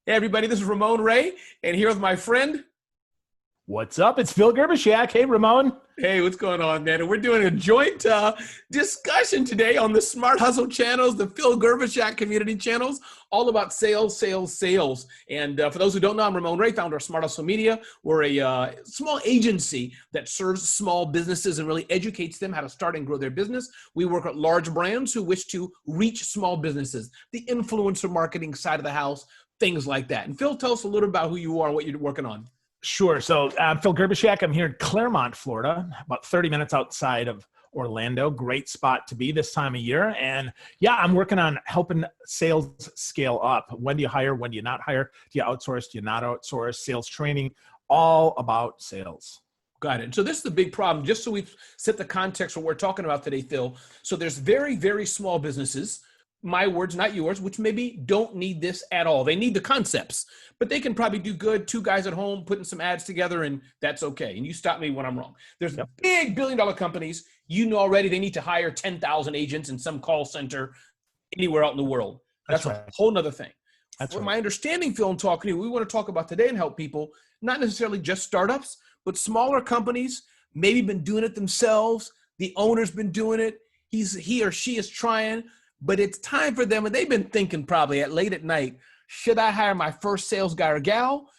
Hey, everybody, this is Ramon Ray, and here with my friend. What's up? It's Phil Gerbishak. Hey, Ramon. Hey, what's going on, man? And we're doing a joint discussion today on the Smart Hustle channels, the Phil Gerbishak community channels, all about sales, sales, sales. And for those who don't know, I'm Ramon Ray, founder of Smart Hustle Media. We're a small agency that serves small businesses and really educates them how to start and grow their business. We work with large brands who wish to reach small businesses, the influencer marketing side of the house, things like that. And Phil, tell us a little about who you are and what you're working on. Sure. So I'm Phil Gerbishak. I'm here in Claremont, Florida, about 30 minutes outside of Orlando. Great spot to be this time of year. And yeah, I'm working on helping sales scale up. When do you hire? When do you not hire? Do you outsource? Do you not outsource? Sales training, all about sales. Got it. So this is the big problem, just so we set the context for what we're talking about today, Phil. So there's very, very small businesses, my words, not yours, which maybe don't need this at all. They need the concepts, but they can probably do good. Two guys at home putting some ads together, and that's okay. And you stop me when I'm wrong. There's big billion-dollar companies. You know already they need to hire 10,000 agents in some call center anywhere out in the world. That's right. A whole nother thing. That's right. My understanding, Phil, and talking to you, we want to talk about today and help people, not necessarily just startups, but smaller companies, maybe been doing it themselves. The owner's been doing it. He or she is trying. But it's time for them, and they've been thinking probably at late at night, should I hire my first sales guy or gal?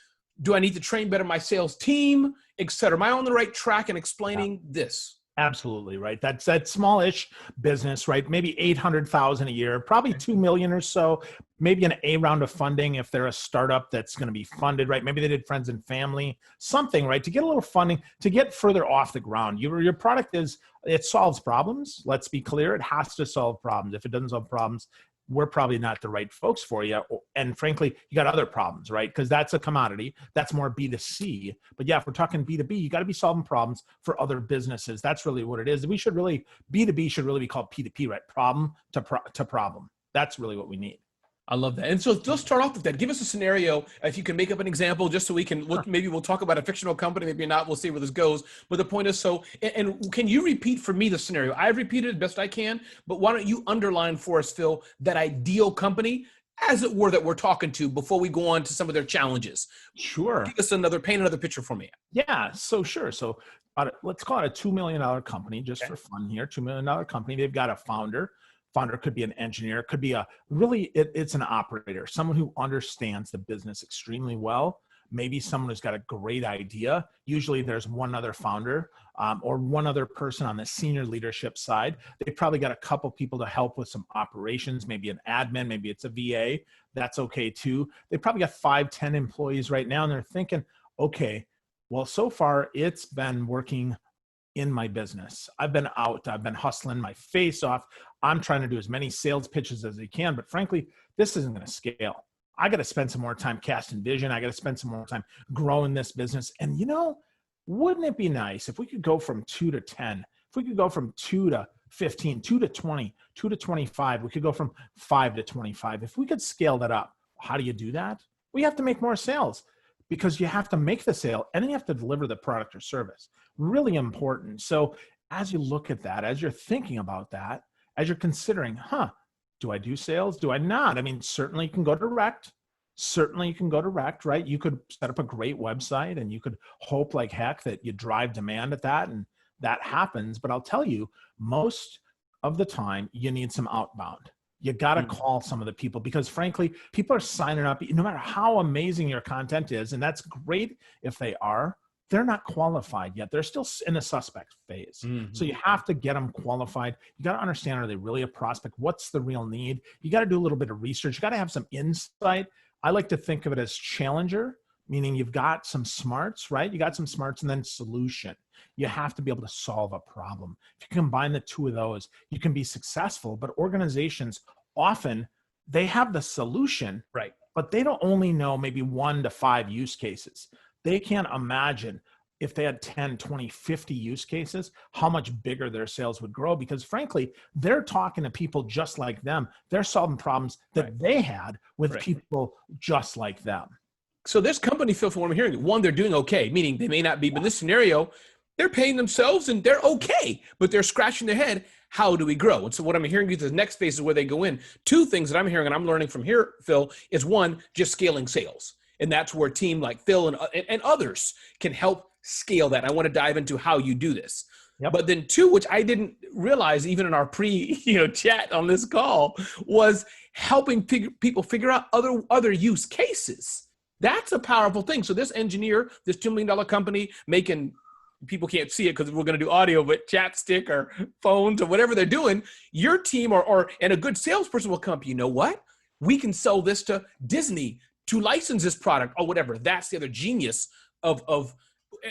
Do I need to train better my sales team, et cetera? Am I on the right track in explaining this? Absolutely, right. That's that smallish business, right? Maybe 800,000 a year, probably 2 million or so, maybe an A round of funding if they're a startup that's going to be funded, right? Maybe they did friends and family, something, right? To get a little funding, to get further off the ground. Your product it solves problems. Let's be clear. It has to solve problems. If it doesn't solve problems, we're probably not the right folks for you. And frankly, you got other problems, right? Because that's a commodity. That's more B2C. But yeah, if we're talking B2B, you got to be solving problems for other businesses. That's really what it is. B2B should really be called P2P, right? Problem to problem. That's really what we need. I love that. And so let's start off with that. Give us a scenario. If you can make up an example, just so we can look, maybe we'll talk about a fictional company, maybe not, we'll see where this goes. But the point is, and can you repeat for me the scenario? I've repeated it best I can, but why don't you underline for us, Phil, that ideal company, as it were, that we're talking to before we go on to some of their challenges. Sure. Paint another picture for me. Yeah, so sure. So let's call it a $2 million company, just for fun here, $2 million company. They've got a founder. Founder could be an engineer, could be it's an operator, someone who understands the business extremely well. Maybe someone who's got a great idea. Usually there's one other founder or one other person on the senior leadership side. They've probably got a couple people to help with some operations, maybe an admin, maybe it's a VA. That's okay too. They probably got 5-10 employees right now, and they're thinking, okay, well, so far it's been working in my business. I've been hustling my face off. I'm trying to do as many sales pitches as I can, but frankly, this isn't going to scale. I got to spend some more time casting vision. I got to spend some more time growing this business. And wouldn't it be nice if we could go from 2 to 10, if we could go from 2 to 15, 2 to 20, 2 to 25, we could go from 5 to 25. If we could scale that up, how do you do that? We have to make more sales, because you have to make the sale and then you have to deliver the product or service. Really important. So as you look at that, as you're thinking about that, as you're considering, do I do sales? Do I not? I mean, certainly you can go direct. Right? You could set up a great website and you could hope like heck that you drive demand at that and that happens. But I'll tell you, most of the time you need some outbound. You got to call some of the people, because frankly, people are signing up, no matter how amazing your content is. And that's great if they are, they're not qualified yet. They're still in the suspect phase. Mm-hmm. So you have to get them qualified. You got to understand, are they really a prospect? What's the real need? You got to do a little bit of research. You got to have some insight. I like to think of it as challenger, meaning you've got some smarts, right? You got some smarts, and then solution. You have to be able to solve a problem. If you combine the two of those, you can be successful. But organizations often, they have the solution, right? But they don't only know maybe 1 to 5 use cases. They can't imagine if they had 10, 20, 50 use cases, how much bigger their sales would grow, because frankly, they're talking to people just like them. They're solving problems that they had with people just like them. So this company, Phil, from what I'm hearing, one, they're doing okay, meaning they may not be, but in this scenario, they're paying themselves and they're okay, but they're scratching their head. How do we grow? And so what I'm hearing you, the next phase is where they go in. Two things that I'm hearing and I'm learning from here, Phil, is one, just scaling sales. And that's where a team like Phil and others can help scale that. I want to dive into how you do this. Yep. But then two, which I didn't realize even in our chat on this call, was helping people figure out other use cases. That's a powerful thing. So this engineer, this $2 million company making, people can't see it because we're going to do audio, but chapstick or phones or whatever they're doing, your team and a good salesperson will come up, you know what? We can sell this to Disney to license this product or whatever. That's the other genius of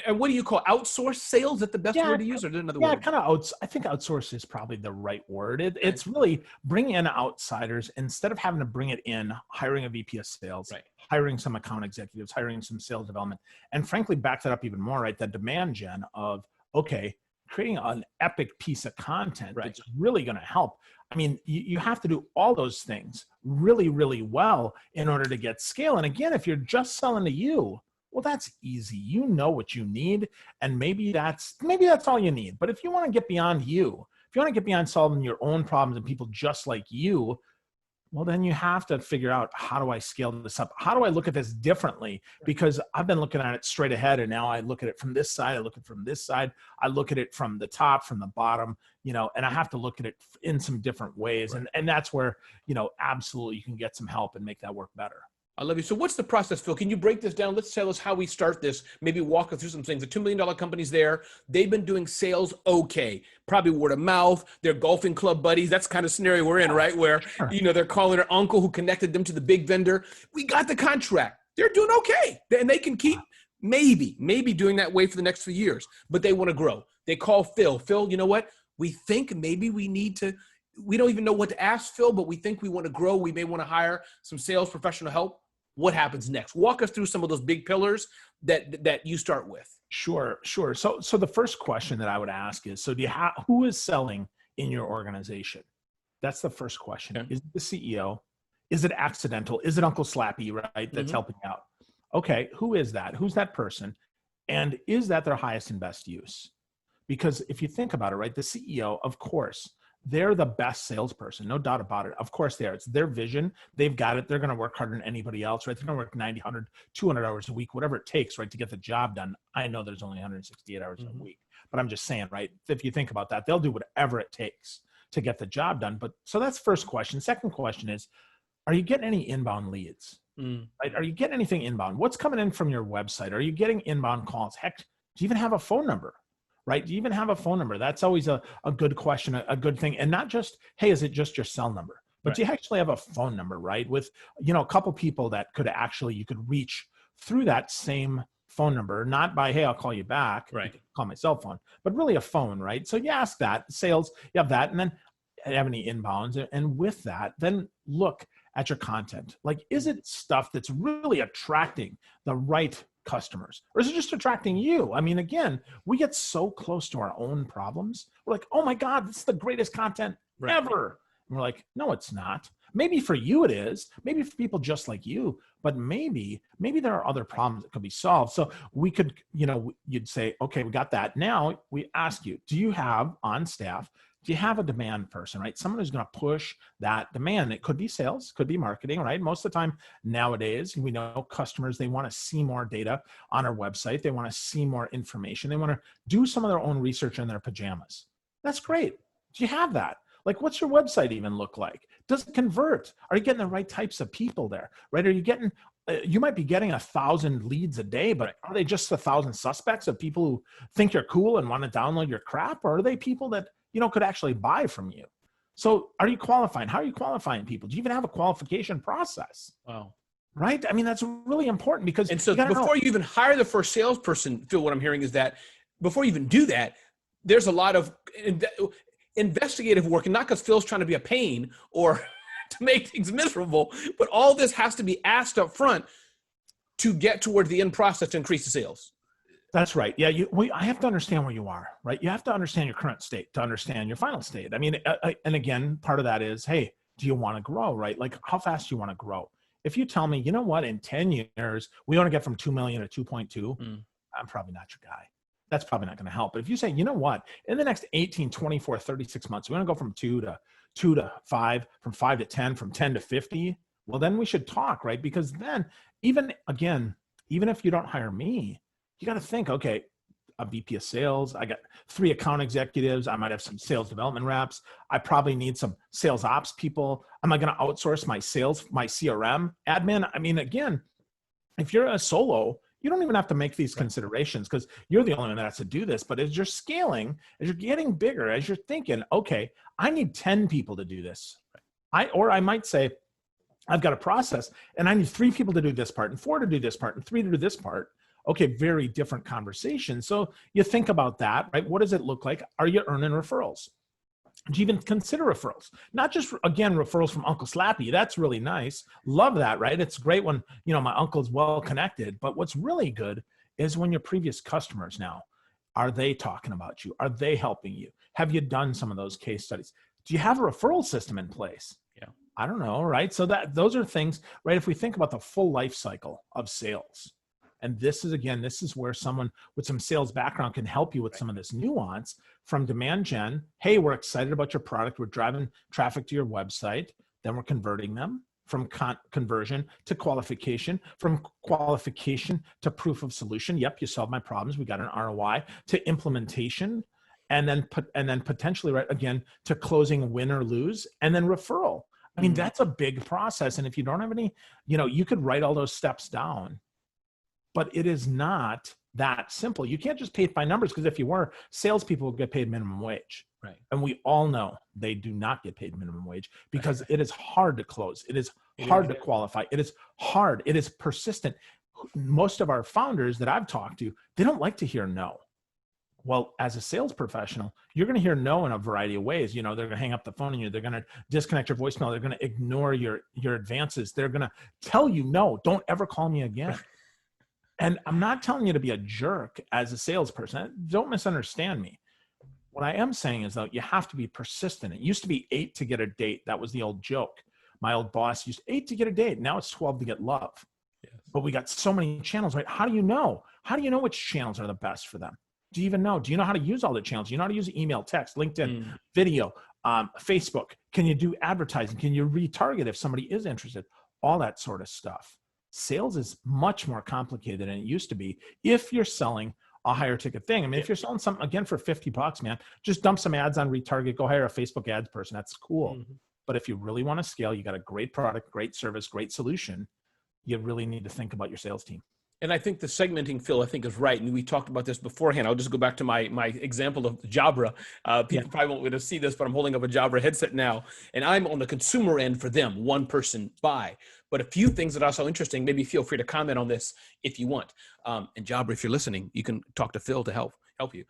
and what do you call outsource sales? Is that the best word to use, or is there another word? I think outsource is probably the right word. It's really bring in outsiders instead of having to bring it in, hiring a VP of sales, right, hiring some account executives, hiring some sales development, and frankly, back that up even more, right? The demand gen of, okay, creating an epic piece of content that's really going to help. I mean, you have to do all those things really, really well in order to get scale. And again, if you're just selling to you, well, that's easy. You know what you need, and maybe that's all you need. But if you want to get beyond you, if you want to get beyond solving your own problems and people just like you, well, then you have to figure out, how do I scale this up? How do I look at this differently? Because I've been looking at it straight ahead, and now I look at it from this side. I look at it from this side. I look at it from the top, from the bottom, and I have to look at it in some different ways. Right. And that's where, absolutely you can get some help and make that work better. I love you. So what's the process, Phil? Can you break this down? Let's tell us how we start this. Maybe walk us through some things. The $2 million company's there. They've been doing sales okay. Probably word of mouth. They're golfing club buddies. That's the kind of scenario we're in, right? Where, they're calling their uncle who connected them to the big vendor. We got the contract. They're doing okay. And they can keep maybe doing that way for the next few years. But they want to grow. They call Phil. Phil, you know what? We think maybe we don't even know what to ask Phil, but we think we want to grow. We may want to hire some sales professional help. What happens next? Walk us through some of those big pillars that you start with. Sure. So the first question that I would ask is, who is selling in your organization? That's the first question. Okay. Is it the CEO? Is it accidental? Is it Uncle Slappy, right? That's helping out. Okay. Who is that? Who's that person? And is that their highest and best use? Because if you think about it, right, the CEO, of course, they're the best salesperson, no doubt about it. Of course they are. It's their vision. They've got it. They're going to work harder than anybody else, right? They're going to work 90, 100, 200 hours a week, whatever it takes, right, to get the job done. I know there's only 168 hours a week, but I'm just saying, right, if you think about that, they'll do whatever it takes to get the job done. But so that's first question. Second question is, are you getting any inbound leads? Right? Are you getting anything inbound? What's coming in from your website? Are you getting inbound calls? Heck, do you even have a phone number? Right? Do you even have a phone number? That's always a good question, a good thing. And not just, hey, is it just your cell number? But do you actually have a phone number, right? With, a couple people that you could reach through that same phone number, not by, hey, I'll call you back, right? You call my cell phone, but really a phone, right? So you ask that, sales, you have that, and then have any inbounds. And with that, then look at your content. Like, is it stuff that's really attracting the right customers, or is it just attracting you? I mean, again, we get so close to our own problems. We're like, oh my God, this is the greatest content ever. And we're like, no, it's not. Maybe for you it is, maybe for people just like you, but maybe there are other problems that could be solved. So we could, you'd say, okay, we got that. Now we ask you, do you have on staff, do you have a demand person, right? Someone who's going to push that demand. It could be sales, could be marketing, right? Most of the time nowadays, we know customers, they want to see more data on our website. They want to see more information. They want to do some of their own research in their pajamas. That's great. Do you have that? Like, what's your website even look like? Does it convert? Are you getting the right types of people there, right? Are you getting, you might be getting 1,000 leads a day, but are they just 1,000 suspects of people who think you're cool and want to download your crap? Or are they people that, could actually buy from you? So are you qualifying? How are you qualifying people? Do you even have a qualification process? Wow. Right? I mean, that's really important because— And so before you even hire the first salesperson, Phil, what I'm hearing is that before you even do that, there's a lot of investigative work, and not because Phil's trying to be a pain or to make things miserable, but all this has to be asked up front to get toward the end process to increase the sales. That's right. Yeah, I have to understand where you are, right? You have to understand your current state to understand your final state. I mean, and again, part of that is, hey, do you want to grow, right? Like, how fast do you want to grow? If you tell me, you know what, in 10 years, we want to get from 2 million to 2.2, I'm probably not your guy. that's probably not going to help. But if you say, you know what, in the next 18, 24, 36 months, we're going to go from 2 to 5, from 5 to 10, from 10 to 50, well, then we should talk, right? Because then even if you don't hire me, you got to think, okay, a VP of sales, I got 3 account executives. I might have some sales development reps. I probably need some sales ops people. Am I going to outsource my sales, my CRM admin? I mean, again, if you're a solo, you don't even have to make these considerations because you're the only one that has to do this. But as you're scaling, as you're getting bigger, as you're thinking, okay, I need 10 people to do this. I might say, I've got a process and I need 3 people to do this part and 4 to do this part and 3 to do this part. Okay, very different conversation. So you think about that, right? What does it look like? Are you earning referrals? Do you even consider referrals? Not just, again, referrals from Uncle Slappy. That's really nice. Love that, right? It's great when, my uncle's well connected. But what's really good is when your previous customers now, are they talking about you? Are they helping you? Have you done some of those case studies? Do you have a referral system in place? Yeah. I don't know, right? So those are things, right? If we think about the full life cycle of sales, and this is where someone with some sales background can help you with some of this nuance from demand gen. Hey, we're excited about your product. We're driving traffic to your website. Then we're converting them from conversion to qualification, from qualification to proof of solution. Yep, you solved my problems. We got an ROI to implementation, and then potentially, right, again, to closing win or lose, and then referral. I mean, that's a big process. And if you don't have any, you could write all those steps down. But it is not that simple. You can't just pay it by numbers because if you were, salespeople get paid minimum wage. Right. And we all know they do not get paid minimum wage because it is hard to close. It is hard to qualify. It is hard. It is persistent. Most of our founders that I've talked to, they don't like to hear no. Well, as a sales professional, you're going to hear no in a variety of ways. They're going to hang up the phone on you. They're going to disconnect your voicemail. They're going to ignore your advances. They're going to tell you, no, don't ever call me again. And I'm not telling you to be a jerk as a salesperson. Don't misunderstand me. What I am saying is, though, you have to be persistent. It used to be 8 to get a date. That was the old joke. My old boss used 8 to get a date. Now it's 12 to get love. Yes. But we got so many channels, right? How do you know? How do you know which channels are the best for them? Do you even know? Do you know how to use all the channels? Do you know how to use email, text, LinkedIn, video, Facebook? Can you do advertising? Can you retarget if somebody is interested? All that sort of stuff. Sales is much more complicated than it used to be if you're selling a higher ticket thing. I mean, if you're selling something, again, for $50, man, just dump some ads on retarget, go hire a Facebook ads person. That's cool. But if you really want to scale, you got a great product, great service, great solution, you really need to think about your sales team. And I think the segmenting, Phil, I think is right. And we talked about this beforehand. I'll just go back to my example of Jabra. People probably won't be able to see this, but I'm holding up a Jabra headset now. And I'm on the consumer end for them, one person buy. But a few things that are also interesting, maybe feel free to comment on this if you want. And Jabra, if you're listening, you can talk to Phil to help you.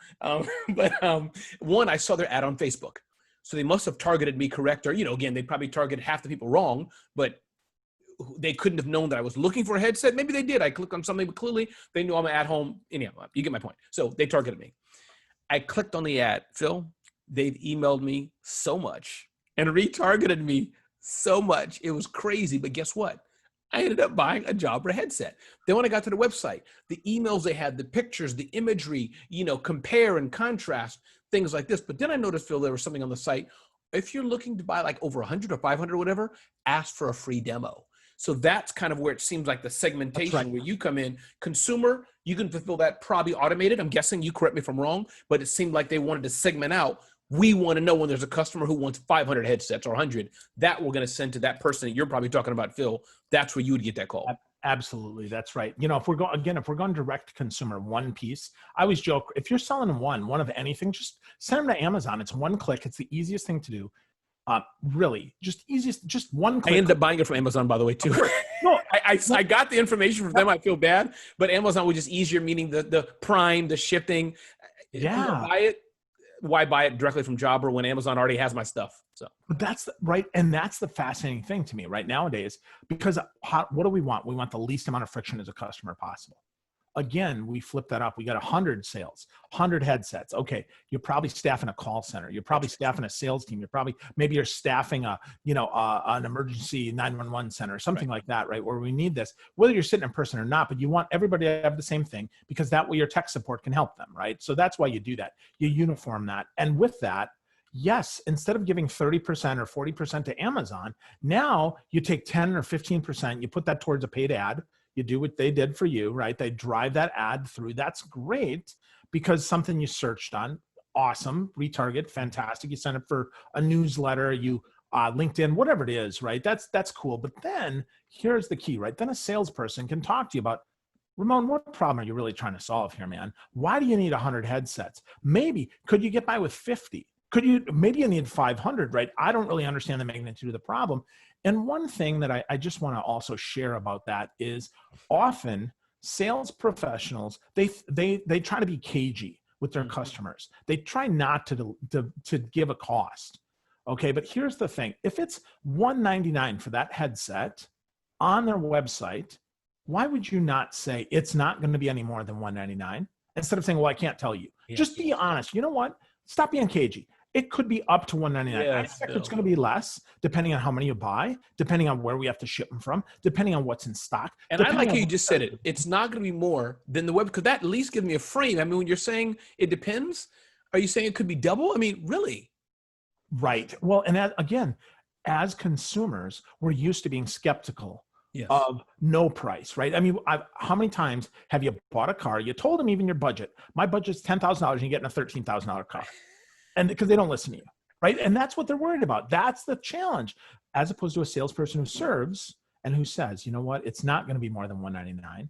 One, I saw their ad on Facebook. So they must have targeted me correct. Or, again, they probably targeted half the people wrong, but they couldn't have known that I was looking for a headset. Maybe they did. I clicked on something, but clearly they knew I'm at home. Anyhow, you get my point. So they targeted me. I clicked on the ad. Phil, they've emailed me so much and retargeted me so much. It was crazy. But guess what? I ended up buying a Jabra headset. Then when I got to the website, the emails they had, the pictures, the imagery, compare and contrast, things like this. But then I noticed, Phil, there was something on the site. If you're looking to buy like over 100 or 500 or whatever, ask for a free demo. So that's kind of where it seems like the segmentation where you come in. Consumer, you can fulfill that probably automated. I'm guessing, you correct me if I'm wrong, but it seemed like they wanted to segment out. We want to know when there's a customer who wants 500 headsets or 100, that we're going to send to that person that you're probably talking about, Phil. That's where you would get that call. Absolutely. That's right. If we're going direct to consumer, one piece, I always joke, if you're selling one of anything, just send them to Amazon. It's one click. It's the easiest thing to do. Really, just one click. I ended up buying it from Amazon, by the way, too. No, I got the information from them. I feel bad, but Amazon was just easier, meaning the Prime, the shipping. Yeah. Why buy it directly from Jabra when Amazon already has my stuff? So, but that's right. And that's the fascinating thing to me right nowadays, because what do we want? We want the least amount of friction as a customer possible. again, we flip that up. We got 100 sales, 100 headsets. Okay, you're probably staffing a call center. You're probably staffing a sales team. Maybe you're staffing an emergency 911 center or something like that, right? Where we need this, whether you're sitting in person or not, but you want everybody to have the same thing because that way your tech support can help them, right? So that's why you do that. You uniform that. And with that, yes, instead of giving 30% or 40% to Amazon, now you take 10 or 15%, you put that towards a paid ad. You do what they did for you, right? They drive that ad through. That's great because something you searched on, awesome, retarget, fantastic. You sign up for a newsletter, you LinkedIn, whatever it is, right? That's cool. But then here's the key, right? Then a salesperson can talk to you about, Ramon, what problem are you really trying to solve here, man? Why do you need 100 headsets? Maybe, could you get by with 50? Maybe you need 500, right? I don't really understand the magnitude of the problem. And one thing that I just want to also share about that is often sales professionals, they try to be cagey with their customers. They try not to give a cost. Okay, but here's the thing. If it's $199 for that headset on their website, why would you not say it's not going to be any more than $199 instead of saying, well, I can't tell you. Just be honest. You know what? Stop being cagey. It could be up to $199. I expect it's going to be less depending on how many you buy, depending on where we have to ship them from, depending on what's in stock. And I like how you just said it. It's not going to be more than the web, because that at least gives me a frame. I mean, when you're saying it depends, are you saying it could be double? I mean, really? Right. Well, and that, again, as consumers, we're used to being skeptical of no price, right? I mean, how many times have you bought a car? You told them even your budget. My budget's $10,000 and you're getting a $13,000 car. And because they don't listen to you, right? And that's what they're worried about. That's the challenge, as opposed to a salesperson who serves and who says, you know what, it's not going to be more than $199.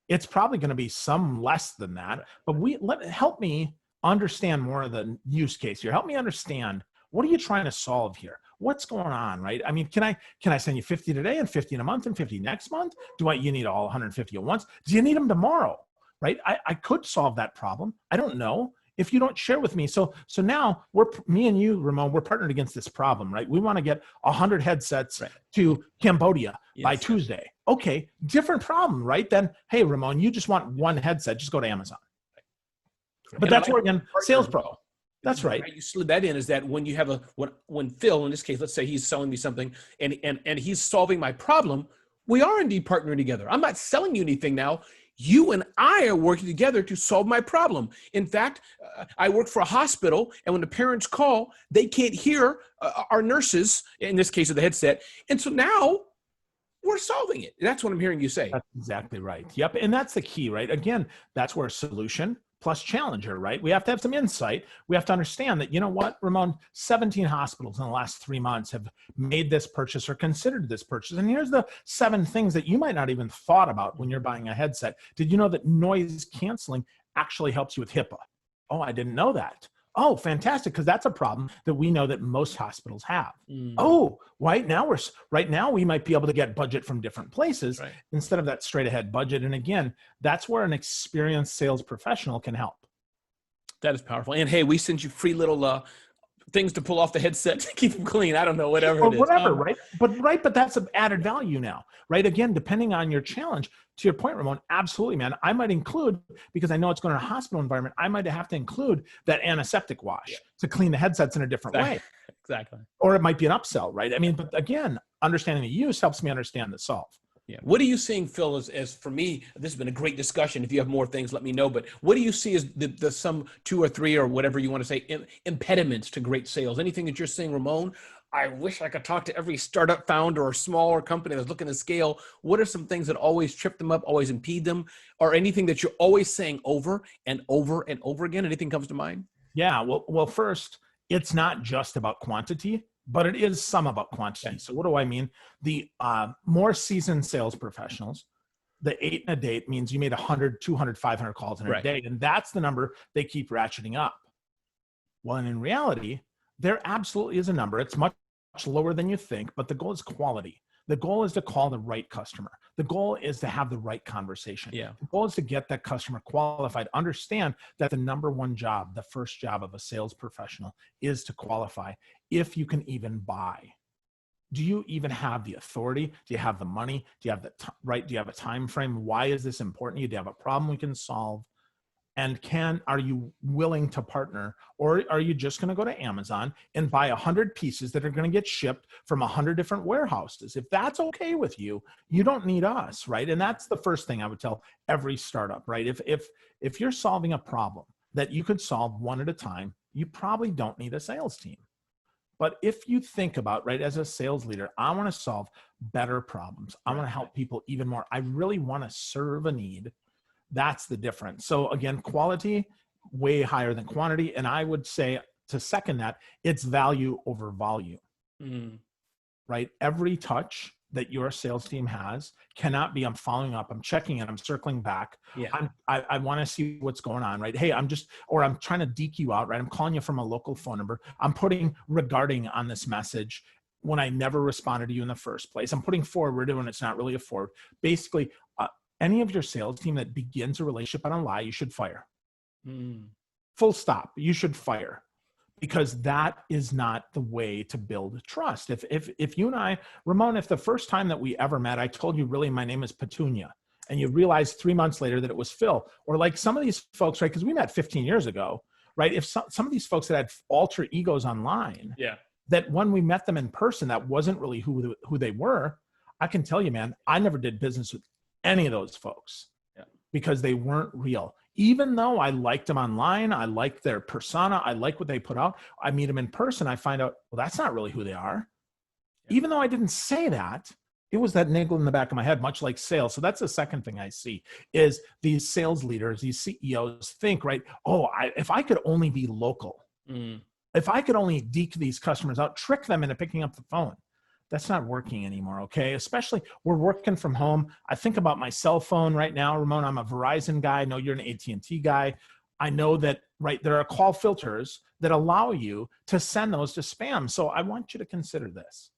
It's probably going to be some less than that. But help me understand more of the use case here. Help me understand, what are you trying to solve here? What's going on, right? I mean, can I send you 50 today and 50 in a month and 50 next month? You need all 150 at once? Do you need them tomorrow, right? I could solve that problem. I don't know if you don't share with me. So now me and you, Ramon, we're partnered against this problem, right? We want to get 100 headsets to Cambodia by Tuesday. Okay, different problem, right? Then, hey, Ramon, you just want one headset, just go to Amazon. But that's where, again, sales pro. That's right. You slid that in, is that when you have when Phil, in this case, let's say he's selling me something and he's solving my problem, we are indeed partnering together. I'm not selling you anything now. You and I are working together to solve my problem. In fact, I work for a hospital, and when the parents call, they can't hear our nurses, in this case of the headset. And so now we're solving it. That's what I'm hearing you say. That's exactly right. Yep. And that's the key, right? Again, that's where solution plus challenger, right? We have to have some insight. We have to understand that, you know what, Ramon, 17 hospitals in the last 3 months have made this purchase or considered this purchase. And here's the 7 things that you might not even thought about when you're buying a headset. Did you know that noise canceling actually helps you with HIPAA? Oh, I didn't know that. Oh, fantastic, because that's a problem that we know that most hospitals have. Oh, right now we might be able to get budget from different places instead of that straight ahead budget. And again, that's where an experienced sales professional can help. That is powerful. And hey, we sent you free little things to pull off the headset to keep them clean. I don't know, whatever it is. Whatever, right? But that's an added value now, right? Again, depending on your challenge. To your point, Ramon, absolutely, man. I might include, because I know it's going to a hospital environment, I might have to include that antiseptic wash to clean the headsets in a different way. Exactly. Or it might be an upsell, right? I mean, but again, understanding the use helps me understand the solve. Yeah. What are you seeing, Phil, as for me, this has been a great discussion. If you have more things, let me know. But what do you see as the some 2 or 3 or whatever you want to say, impediments to great sales? Anything that you're seeing, Ramon? I wish I could talk to every startup founder or smaller company that's looking to scale. What are some things that always trip them up, always impede them, or anything that you're always saying over and over and over again? Anything comes to mind? Yeah. Well, first, it's not just about quantity, but it is some about quantity. Okay. So what do I mean? The more seasoned sales professionals, the 8 in a day means you made 100, 200, 500 calls in a day. And that's the number they keep ratcheting up. Well, and in reality, there absolutely is a number. It's much lower than you think, but the goal is quality. The goal is to call the right customer. The goal is to have the right conversation. The goal is to get that customer qualified. Understand that the number one job, the first job of a sales professional, is to qualify if you can even buy. do you even have the authority? Do you have the money? Do you have the right? Do you have a time frame? Why is this important to you? Do you have a problem we can solve? And are you willing to partner, or are you just going to go to Amazon and buy 100 pieces that are going to get shipped from 100 different warehouses? If that's okay with you, you don't need us, right? And that's the first thing I would tell every startup, right? If you're solving a problem that you could solve one at a time, you probably don't need a sales team. But if you think about, right, as a sales leader, I want to solve better problems. I want to help people even more. I really want to serve a need. That's the difference. So again, quality way higher than quantity. And I would say, to second that, it's value over volume, right? Every touch that your sales team has cannot be, I'm following up, I'm checking in, I'm circling back. Yeah. I want to see what's going on, right? Hey, I'm trying to deke you out, right? I'm calling you from a local phone number. I'm putting regarding on this message when I never responded to you in the first place. I'm putting forward when it's not really a forward. Basically, any of your sales team that begins a relationship on a lie, you should fire. Full stop. You should fire, because that is not the way to build trust. If you and I, Ramon, if the first time that we ever met, I told you, really, my name is Petunia, and you realized 3 months later that it was Phil, or like some of these folks, right? Because we met 15 years ago, right? If some of these folks that had alter egos online, that when we met them in person, that wasn't really who they were. I can tell you, man, I never did business with any of those folks because they weren't real. Even though I liked them online, I liked their persona, I like what they put out, I meet them in person, I find out, well, that's not really who they are. Even though I didn't say that, it was that niggle in the back of my head, much like sales. So that's the second thing I see is these sales leaders, these CEOs think, right, if I could only be local, if I could only deke these customers out, trick them into picking up the phone. That's not working anymore, okay? Especially we're working from home. I think about my cell phone right now, Ramon. I'm a Verizon guy. I know you're an AT&T guy. I know that, right, there are call filters that allow you to send those to spam. So I want you to consider this.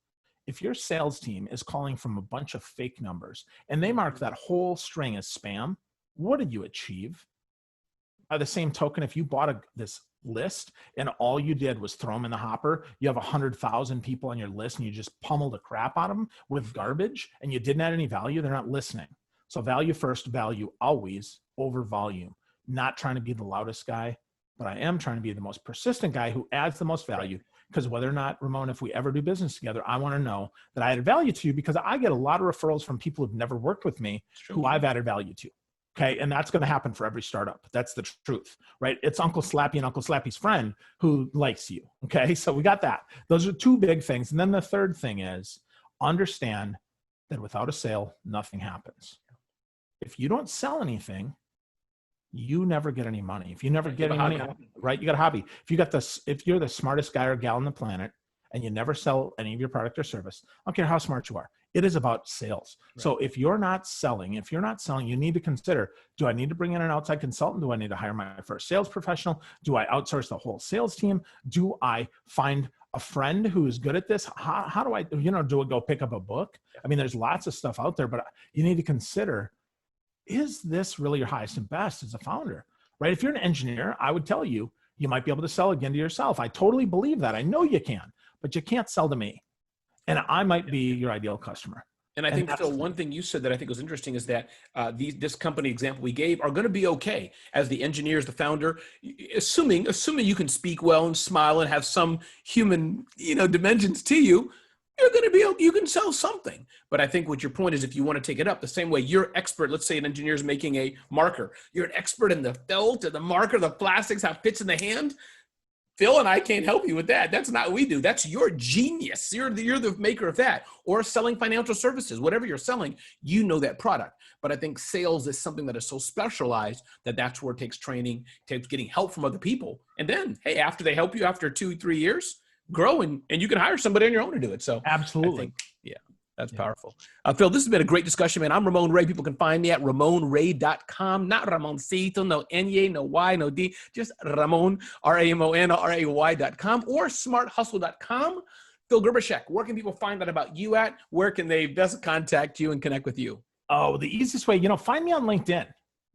If your sales team is calling from a bunch of fake numbers and they mark that whole string as spam, what did you achieve? By the same token, if you bought this list and all you did was throw them in the hopper, you have 100,000 people on your list and you just pummeled the crap out of them with garbage and you didn't add any value, they're not listening. So value first, value always over volume. Not trying to be the loudest guy, but I am trying to be the most persistent guy who adds the most value. Because whether or not, Ramon, if we ever do business together, I want to know that I added value to you, because I get a lot of referrals from people who've never worked with me who I've added value to. Okay. And that's going to happen for every startup. That's the truth, right? It's Uncle Slappy and Uncle Slappy's friend who likes you. Okay. So we got that. Those are two big things. And then the third thing is understand that without a sale, nothing happens. If you don't sell anything, you never get any money. If you never get any money, right? You got a hobby. If you're the smartest guy or gal on the planet and you never sell any of your product or service, I don't care how smart you are. It is about sales. Right. So if you're not selling, you need to consider, do I need to bring in an outside consultant? Do I need to hire my first sales professional? Do I outsource the whole sales team? Do I find a friend who is good at this? How do I, do I go pick up a book? I mean, there's lots of stuff out there, but you need to consider, is this really your highest and best as a founder, right? If you're an engineer, I would tell you, you might be able to sell again to yourself. I totally believe that. I know you can, but you can't sell to me. And I might be your ideal customer. And I think so. One thing you said that I think was interesting is that this company example we gave are going to be okay as the engineers, the founder, assuming you can speak well and smile and have some human, dimensions to you. You're going to be, you can sell something. But I think what your point is, if you want to take it up the same way, you're expert. Let's say an engineer is making a marker. You're an expert in the felt and the marker, the plastics, how it fits in the hand. Phil and I can't help you with that. That's not what we do. That's your genius. You're the maker of that. Or selling financial services, whatever you're selling, you know that product. But I think sales is something that is so specialized that that's where it takes training, takes getting help from other people. And then, hey, after they help you after 2-3 years, grow and you can hire somebody on your own to do it. So absolutely. That's powerful. Phil, this has been a great discussion, man. I'm Ramon Ray. People can find me at RamonRay.com. Not Ramoncito, no N-Y, no Y, no D. Just Ramon, RamonRay.com or smarthustle.com. Phil Gerbyshak, where can people find out about you at? Where can they best contact you and connect with you? Oh, the easiest way, find me on LinkedIn.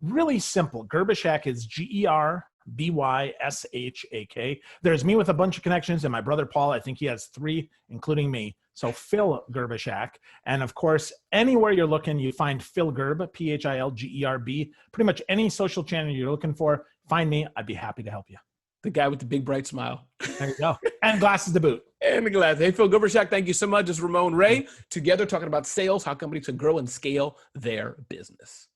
Really simple. Gerbyshak is Gerbyshak. Byshak. There's me with a bunch of connections, and my brother Paul, I think he has 3, including me. So Phil Gerbishak. And of course, anywhere you're looking, you find Phil Gerb, Philgerb. Pretty much any social channel you're looking for, find me. I'd be happy to help you. The guy with the big bright smile. There you go. And glasses to boot. And the glass. Hey, Phil Gerbishak, thank you so much. This is Ramon Ray, together talking about sales, how companies can grow and scale their business.